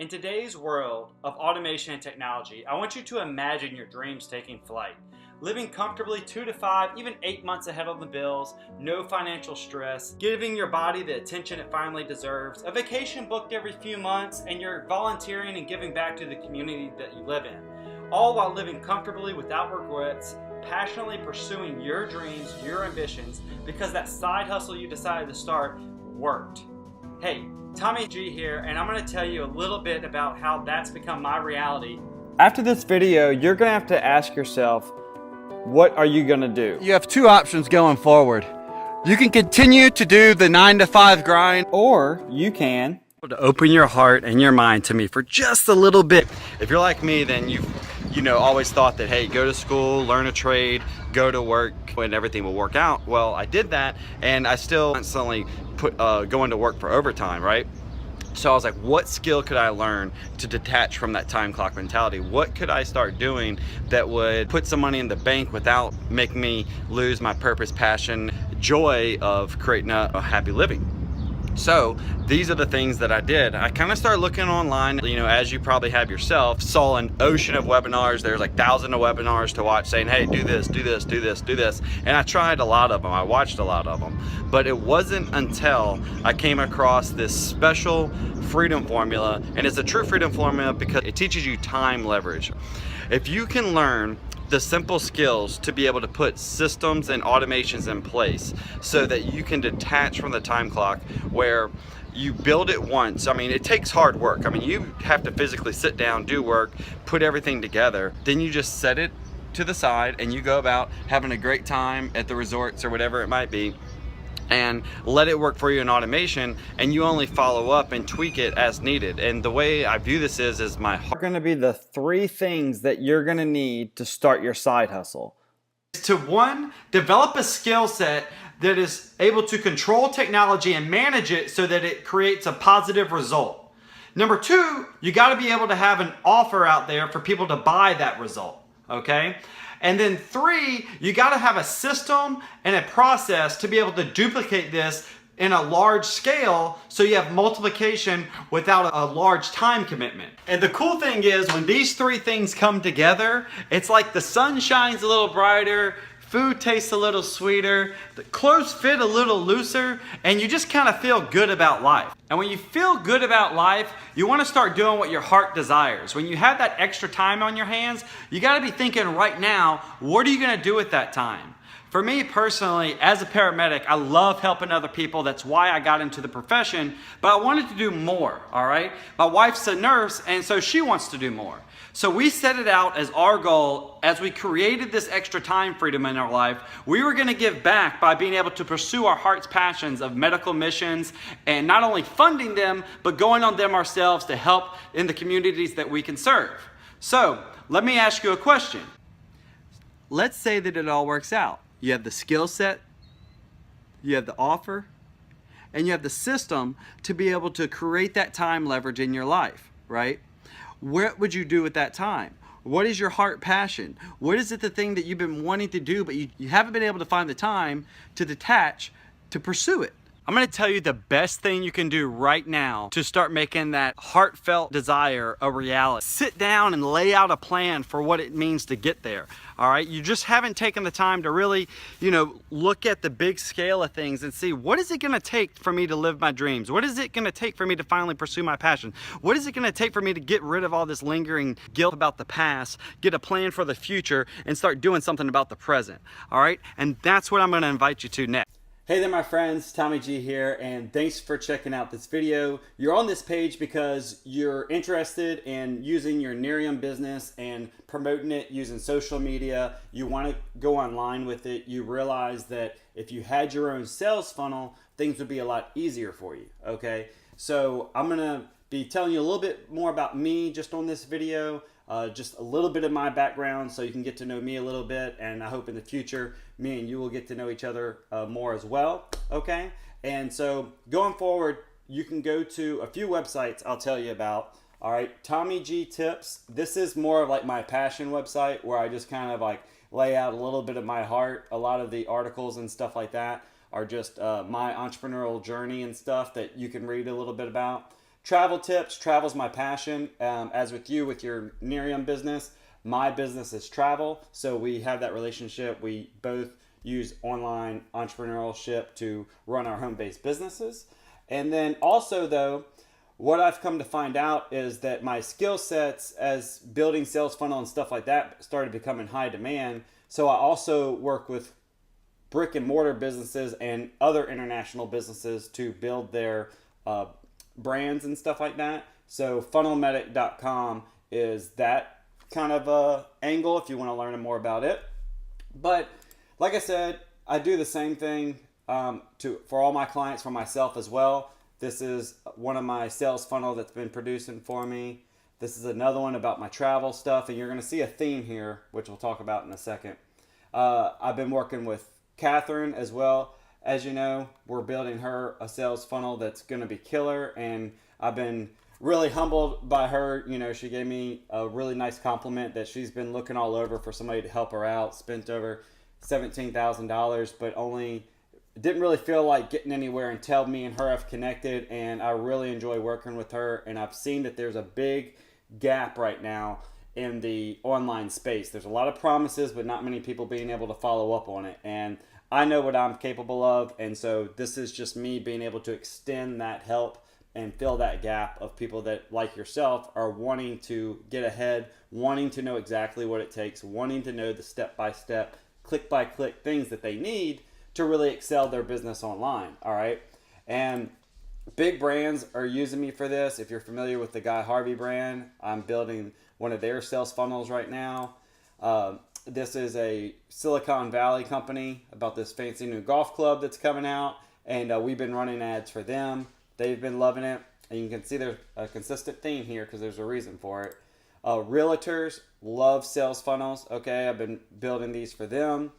In today's world of automation and technology, I want you to imagine your dreams taking flight. Living comfortably 2 to 5, even 8 months ahead on the bills, no financial stress, giving your body the attention it finally deserves, a vacation booked every few months, and you're volunteering and giving back to the community that you live in. All while living comfortably without regrets, passionately pursuing your dreams, your ambitions, because that side hustle you decided to start worked. Hey, Tommy G here, and I'm going to tell you a little bit about how that's become my reality. After this video, you're going to have to ask yourself, what are you going to do? You have two options going forward. You can continue to do the 9-to-5 grind, Or you can to open your heart and your mind to me for just a little bit. If you're like me, then you've always thought that, hey, go to school, learn a trade, go to work, and everything will work out. Well, I did that, and I still constantly going to work for overtime, right? So I was like, what skill could I learn to detach from that time clock mentality? What could I start doing that would put some money in the bank without making me lose my purpose, passion, joy of creating a happy living? So these are the things that I did. I kind of started looking online, as you probably have yourself, saw an ocean of webinars. There's like thousands of webinars to watch saying, hey, do this, do this, do this, do this. And I tried a lot of them. I watched a lot of them. But it wasn't until I came across this special freedom formula. And it's a true freedom formula because it teaches you time leverage. If you can learn the simple skills to be able to put systems and automations in place so that you can detach from the time clock, where you build it once. I mean, it takes hard work. I mean, you have to physically sit down, do work, put everything together. Then you just set it to the side and you go about having a great time at the resorts or whatever it might be, and let it work for you in automation, and you only follow up and tweak it as needed. And the way I view this is my heart. Going to be the 3 things that you're going to need to start your side hustle. To 1, develop a skill set that is able to control technology and manage it so that it creates a positive result. Number 2, you got to be able to have an offer out there for people to buy that result, okay? And then 3, you got to have a system and a process to be able to duplicate this in a large scale so you have multiplication without a large time commitment. And the cool thing is, when these 3 things come together, it's like the sun shines a little brighter, food tastes a little sweeter, the clothes fit a little looser, and you just kind of feel good about life. And when you feel good about life, you want to start doing what your heart desires. When you have that extra time on your hands, you got to be thinking right now, what are you going to do with that time? For me personally, as a paramedic, I love helping other people. That's why I got into the profession, but I wanted to do more, all right? My wife's a nurse, and so she wants to do more. So we set it out as our goal, as we created this extra time freedom in our life, we were going to give back by being able to pursue our heart's passions of medical missions, and not only funding them, but going on them ourselves to help in the communities that we can serve. So let me ask you a question. Let's say that it all works out. You have the skill set, you have the offer, and you have the system to be able to create that time leverage in your life, right? What would you do with that time? What is your heart passion? What is it, the thing that you've been wanting to do, but you haven't been able to find the time to detach to pursue it? I'm going to tell you the best thing you can do right now to start making that heartfelt desire a reality. Sit down and lay out a plan for what it means to get there. All right, you just haven't taken the time to really, look at the big scale of things and see, what is it going to take for me to live my dreams? What is it going to take for me to finally pursue my passion? What is it going to take for me to get rid of all this lingering guilt about the past, get a plan for the future, and start doing something about the present? All right, and that's what I'm going to invite you to next. Hey there, my friends, Tommy G here, and thanks for checking out this video. You're on this page because you're interested in using your Nerium business and promoting it using social media. You want to go online with it. You realize that if you had your own sales funnel, things would be a lot easier for you, okay? So I'm going to be telling you a little bit more about me just on this video. Just a little bit of my background so you can get to know me a little bit, and I hope in the future me and you will get to know each other more as well, okay? And so going forward, you can go to a few websites I'll tell you about. All right, Tommy G Tips. This is more of like my passion website where I just kind of like lay out a little bit of my heart. A lot of the articles and stuff like that are just my entrepreneurial journey and stuff that you can read a little bit about. travel tips. Travel's my passion. As with you, with your Nerium business, my business is travel. So we have that relationship. We both use online entrepreneurship to run our home-based businesses. And then also, though, what I've come to find out is that my skill sets as building sales funnel and stuff like that started becoming high demand. So I also work with brick and mortar businesses and other international businesses to build their brands and stuff like that. So funnelmedic.com is that kind of angle if you want to learn more about it. But like I said, I do the same thing for all my clients, for myself as well. This is one of my sales funnel that's been producing for me. This is another one about my travel stuff, and you're going to see a theme here, which we'll talk about in a second. I've been working with Catherine as well. As you know, we're building her a sales funnel that's going to be killer, and I've been really humbled by her. You know, she gave me a really nice compliment that she's been looking all over for somebody to help her out, spent over $17,000, but only didn't really feel like getting anywhere until me and her have connected, and I really enjoy working with her. And I've seen that there's a big gap right now in the online space. There's a lot of promises, but not many people being able to follow up on it. And I know what I'm capable of, and so this is just me being able to extend that help and fill that gap of people that, like yourself, are wanting to get ahead, wanting to know exactly what it takes, wanting to know the step-by-step, click-by-click things that they need to really excel their business online, all right? And big brands are using me for this. If you're familiar with the Guy Harvey brand, I'm building one of their sales funnels right now. This is a Silicon Valley company about this fancy new golf club that's coming out, and we've been running ads for them. They've been loving it, and you can see there's a consistent theme here because there's a reason for it. Realtors love sales funnels. Okay, I've been building these for them.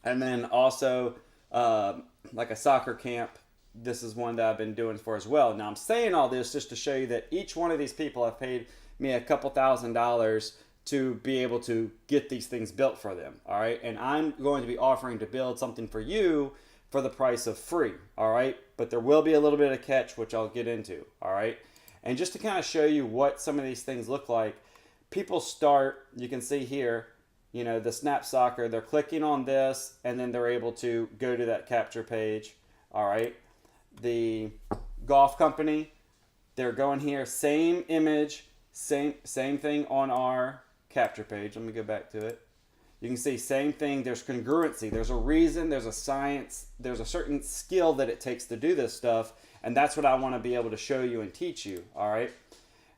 And then also, like a soccer camp, this is one that I've been doing for as well. Now, I'm saying all this just to show you that each one of these people have paid me a couple $1,000s to be able to get these things built for them, all right? And I'm going to be offering to build something for you for the price of free, all right? But there will be a little bit of catch, which I'll get into, all right? And just to kind of show you what some of these things look like, people start, you can see here, you know, the Snap Soccer, they're clicking on this, and then they're able to go to that capture page, all right? The golf company, they're going here, same image, same thing on our capture page. Let me go back to it. You can see same thing, there's congruency, there's a reason, there's a science, there's a certain skill that it takes to do this stuff, and that's what I want to be able to show you and teach you, all right?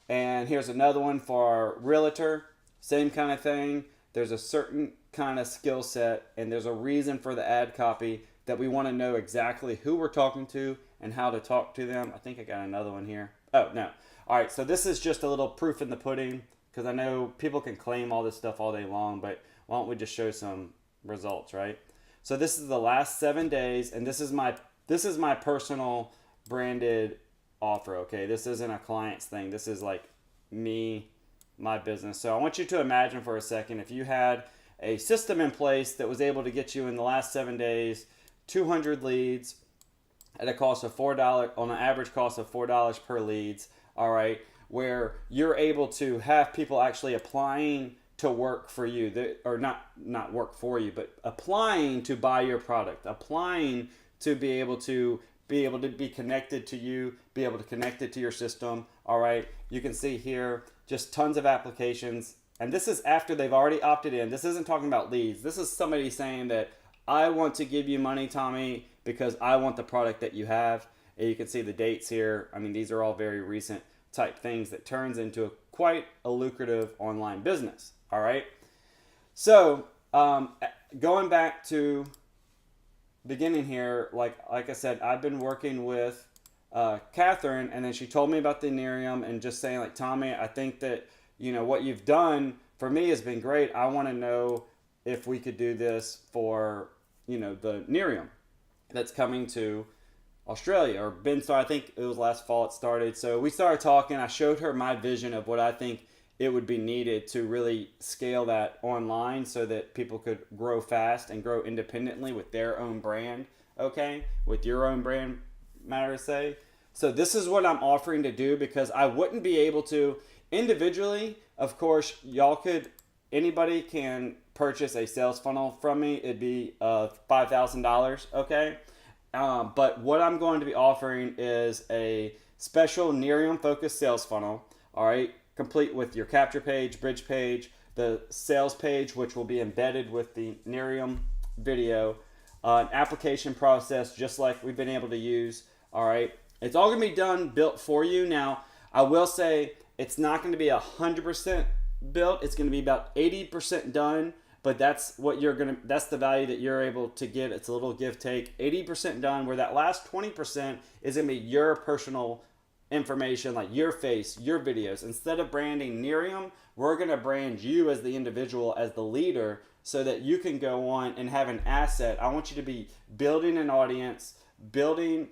And here's another one for our realtor, same kind of thing. There's a certain kind of skill set, and there's a reason for the ad copy that we want to know exactly who we're talking to and how to talk to them. I think I got another one here. Oh, no. All right, so this is just a little proof in the pudding, because I know people can claim all this stuff all day long, but why don't we just show some results, right? So this is the last 7 days, and this is my personal branded offer, okay? This isn't a client's thing. This is like me, my business. So I want you to imagine for a second if you had a system in place that was able to get you in the last 7 days 200 leads at a cost of $4, on an average cost of $4 per leads, all right, where you're able to have people actually applying to work for you, or not work for you, but applying to buy your product, applying to be able to be connected to you, be able to connect it to your system, all right? You can see here just tons of applications, and this is after they've already opted in. This isn't talking about leads. This is somebody saying that I want to give you money, Tommy, because I want the product that you have. And you can see the dates here. I mean, these are all very recent type things that turns into quite a lucrative online business, all right? So going back to beginning here, like I said, I've been working with Catherine, and then she told me about the Nerium and just saying, like, Tommy, I think that, you know, what you've done for me has been great. I want to know if we could do this for, you know, the Nerium that's coming to Australia, or been, so I think it was last fall it started. So we started talking. I showed her my vision of what I think it would be needed to really scale that online so that people could grow fast and grow independently with their own brand, okay? With your own brand, matter to say. So this is what I'm offering to do because I wouldn't be able to individually. Of course, anybody can purchase a sales funnel from me. It'd be $5,000, okay? But what I'm going to be offering is a special Nerium focused sales funnel, all right, complete with your capture page, bridge page, the sales page, which will be embedded with the Nerium video, an application process just like we've been able to use, all right. It's all going to be done, built for you. Now, I will say it's not going to be 100% built. It's going to be about 80% done, but that's the value that you're able to get. It's a little give take. 80% done, where that last 20% is going to be your personal information, like your face, your videos. Instead of branding Nerium, we're going to brand you as the individual, as the leader, so that you can go on and have an asset. I want you to be building an audience, building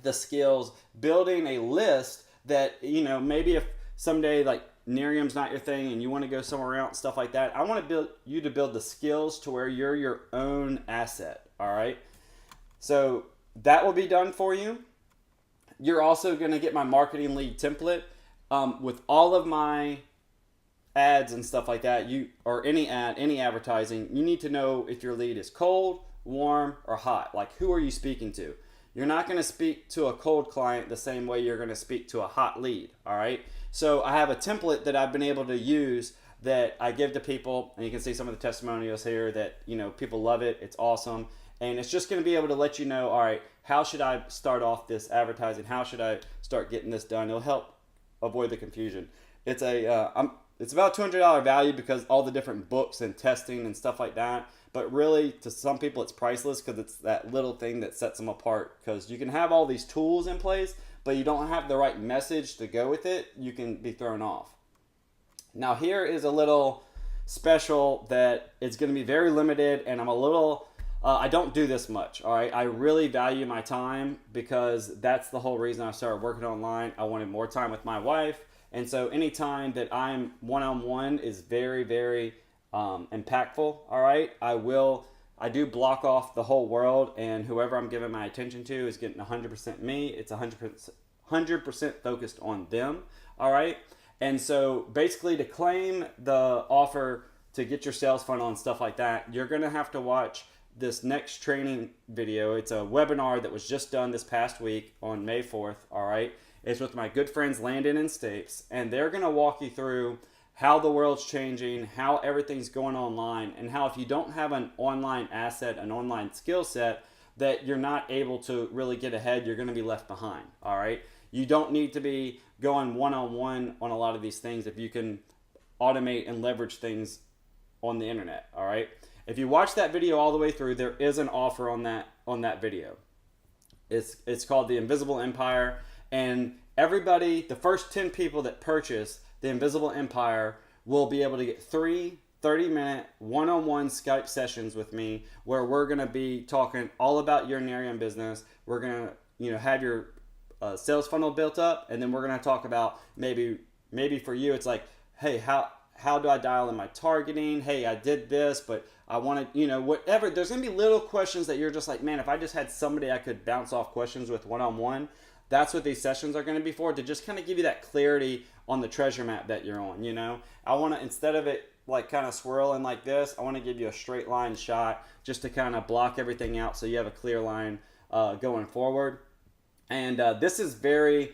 the skills, building a list that, maybe if someday like Nerium's not your thing and you want to go somewhere else, stuff like that, I want to build you to build the skills to where you're your own asset. All right. So that will be done for you. You're also going to get my marketing lead template with all of my ads and stuff like that. Any advertising, you need to know if your lead is cold, warm, or hot. Like, who are you speaking to? You're not going to speak to a cold client the same way you're going to speak to a hot lead, all right? So I have a template that I've been able to use that I give to people, and you can see some of the testimonials here that, people love it. It's awesome. And it's just going to be able to let you know, all right, how should I start off this advertising? How should I start getting this done? It'll help avoid the confusion. It's about $200 value because all the different books and testing and stuff like that. But really, to some people, it's priceless because it's that little thing that sets them apart. Because you can have all these tools in place, but you don't have the right message to go with it, you can be thrown off. Now, here is a little special that it's going to be very limited, and I don't do this much, all right? I really value my time because that's the whole reason I started working online. I wanted more time with my wife. And so any time that I'm one-on-one is very, very impactful, all right? I do block off the whole world, and whoever I'm giving my attention to is getting 100% me. It's 100% focused on them, all right? And so basically, to claim the offer to get your sales funnel and stuff like that, you're going to have to watch this next training video. It's a webinar that was just done this past week on May 4th, all right? It's with my good friends Landon and Stapes, and they're going to walk you through how the world's changing, how everything's going online, and how if you don't have an online asset, an online skill set, that you're not able to really get ahead, you're going to be left behind, all right? You don't need to be going one-on-one on a lot of these things if you can automate and leverage things on the internet, all right? If you watch that video all the way through, there is an offer on that video. It's called The Invisible Empire, and everybody, the first 10 people that purchase The Invisible Empire will be able to get 3 30-minute one-on-one Skype sessions with me where we're going to be talking all about your Nerium business. We're going to, have your sales funnel built up, and then we're going to talk about maybe for you it's like, hey, how do I dial in my targeting? Hey, I did this, but I want to, whatever. There's going to be little questions that you're just like, man, if I just had somebody I could bounce off questions with one-on-one, that's what these sessions are going to be for, to just kind of give you that clarity on the treasure map that you're on, I want to, instead of it like kind of swirling like this, I want to give you a straight line shot just to kind of block everything out so you have a clear line going forward. And this is very,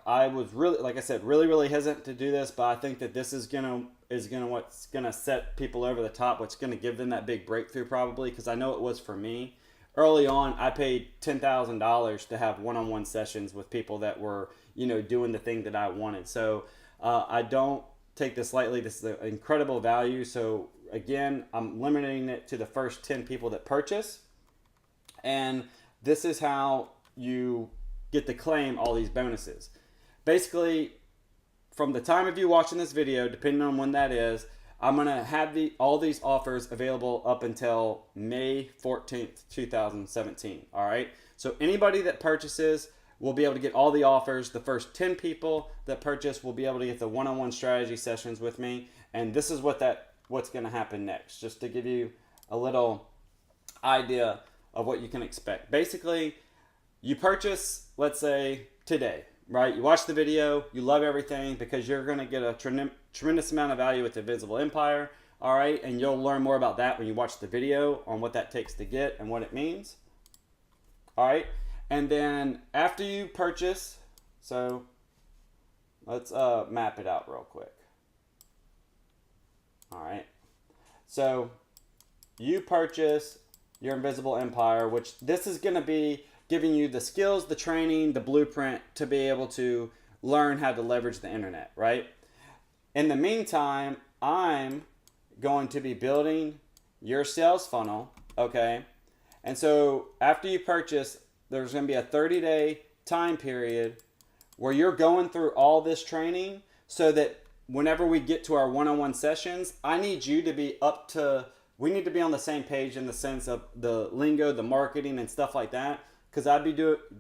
I was really, like I said, really hesitant to do this, but I think that this is what's gonna set people over the top, what's gonna give them that big breakthrough probably, because I know it was for me. Early on, I paid $10,000 to have one-on-one sessions with people that were, doing the thing that I wanted. So I don't take this lightly. This is an incredible value. So again, I'm limiting it to the first 10 people that purchase. And this is how you get to claim all these bonuses. Basically, from the time of you watching this video, depending on when that is, I'm going to have all these offers available up until May 14th, 2017. All right. So anybody that purchases will be able to get all the offers. The first 10 people that purchase will be able to get the one-on-one strategy sessions with me. And this is what's going to happen next, just to give you a little idea of what you can expect. Basically, you purchase, let's say today, right? You watch the video, you love everything because you're going to get a tremendous amount of value with the Invisible Empire, all right? And you'll learn more about that when you watch the video on what that takes to get and what it means, all right? And then after you purchase, so let's map it out real quick. All right. So you purchase your Invisible Empire, which this is going to be giving you the skills, the training, the blueprint to be able to learn how to leverage the internet, right? In the meantime, I'm going to be building your sales funnel, okay? And so after you purchase, there's going to be a 30-day time period where you're going through all this training so that whenever we get to our one-on-one sessions, I need you to be we need to be on the same page in the sense of the lingo, the marketing and stuff like that. Because I'd be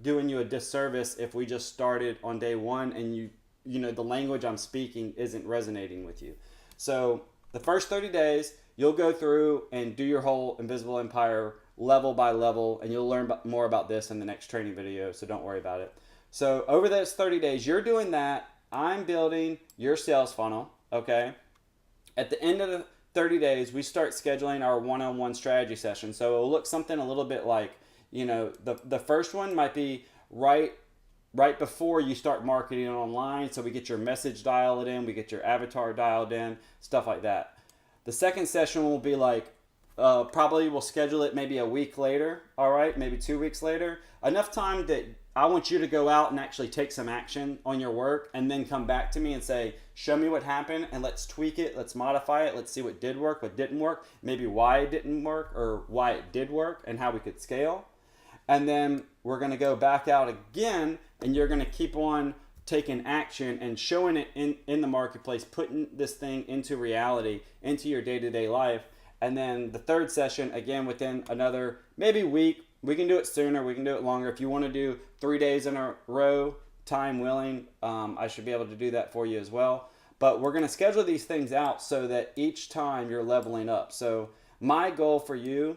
doing you a disservice if we just started on day one and you know, the language I'm speaking isn't resonating with you. So the first 30 days, you'll go through and do your whole Invisible Empire level by level, and you'll learn more about this in the next training video, so don't worry about it. So over those 30 days, you're doing that. I'm building your sales funnel, okay? At the end of the 30 days, we start scheduling our one-on-one strategy session. So it'll look something a little bit like, you know, the first one might be right before you start marketing online. So we get your message dialed in, we get your avatar dialed in, stuff like that. The second session will be like, probably we'll schedule it maybe a week later, all right, maybe 2 weeks later. Enough time that I want you to go out and actually take some action on your work and then come back to me and say, show me what happened and let's tweak it, let's modify it, let's see what did work, what didn't work, maybe why it didn't work or why it did work and how we could scale. And then we're going to go back out again and you're going to keep on taking action and showing it in the marketplace, putting this thing into reality, into your day-to-day life. And then the third session, again, within another maybe week. We can do it sooner, we can do it longer. If you want to do 3 days in a row, time willing, I should be able to do that for you as well. But we're going to schedule these things out so that each time you're leveling up. So my goal for you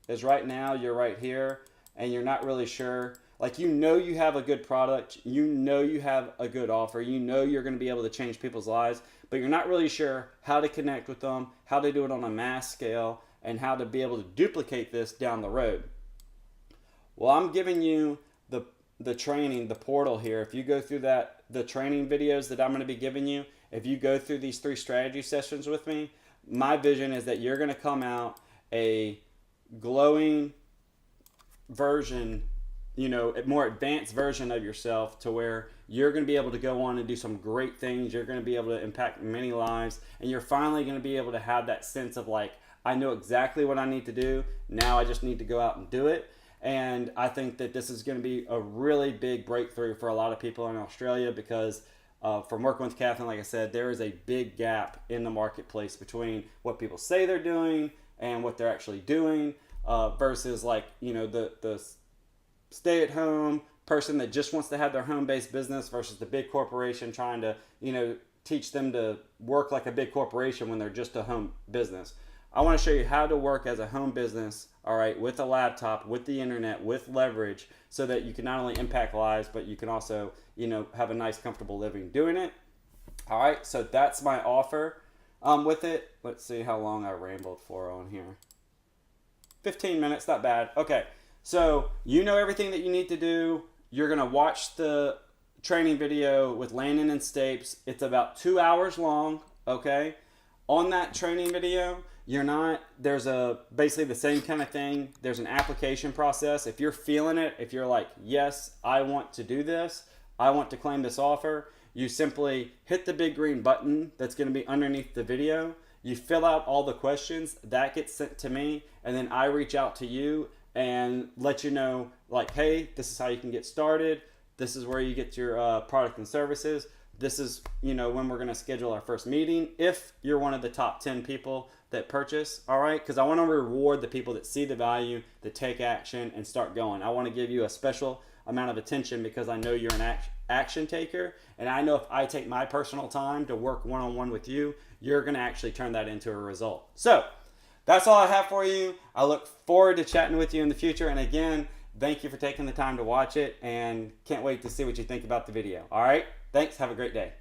is right now you're right here and you're not really sure. Like, you know you have a good product, you know you have a good offer, you know you're going to be able to change people's lives, but you're not really sure how to connect with them, how to do it on a mass scale, and how to be able to duplicate this down the road. Well, I'm giving you the training, the portal here. If you go through the training videos that I'm going to be giving you, if you go through these 3 strategy sessions with me, my vision is that you're going to come out a glowing version, you know, a more advanced version of yourself to where you're going to be able to go on and do some great things. You're going to be able to impact many lives, and you're finally going to be able to have that sense of like, I know exactly what I need to do. Now I just need to go out and do it. And I think that this is going to be a really big breakthrough for a lot of people in Australia because from working with Catherine, like I said, there is a big gap in the marketplace between what people say they're doing and what they're actually doing versus like, you know, the stay-at-home person that just wants to have their home-based business versus the big corporation trying to, you know, teach them to work like a big corporation when they're just a home business. I want to show you how to work as a home business, all right, with a laptop, with the internet, with leverage, so that you can not only impact lives, but you can also, you know, have a nice, comfortable living doing it. All right, so that's my offer with it. Let's see how long I rambled for on here. 15 minutes, not bad. Okay, so you know everything that you need to do. You're going to watch the training video with Landon and Stapes. It's about 2 hours long, okay? On that training video, there's basically the same kind of thing. There's an application process. If you're feeling it, if you're like, yes, I want to do this, I want to claim this offer, you simply hit the big green button that's going to be underneath the video. You fill out all the questions, that gets sent to me, and then I reach out to you and let you know, like, hey, this is how you can get started. This is where you get your product and services. This is, you know, when we're going to schedule our first meeting if you're one of the top 10 people that purchase, all right? Because I want to reward the people that see the value, that take action and start going. I want to give you a special amount of attention because I know you're an action taker, and I know if I take my personal time to work one-on-one with you, you're going to actually turn that into a result. So that's all I have for you. I look forward to chatting with you in the future. And again, Thank you for taking the time to watch it, and can't wait to see what you think about the video. All right? Thanks. Have a great day.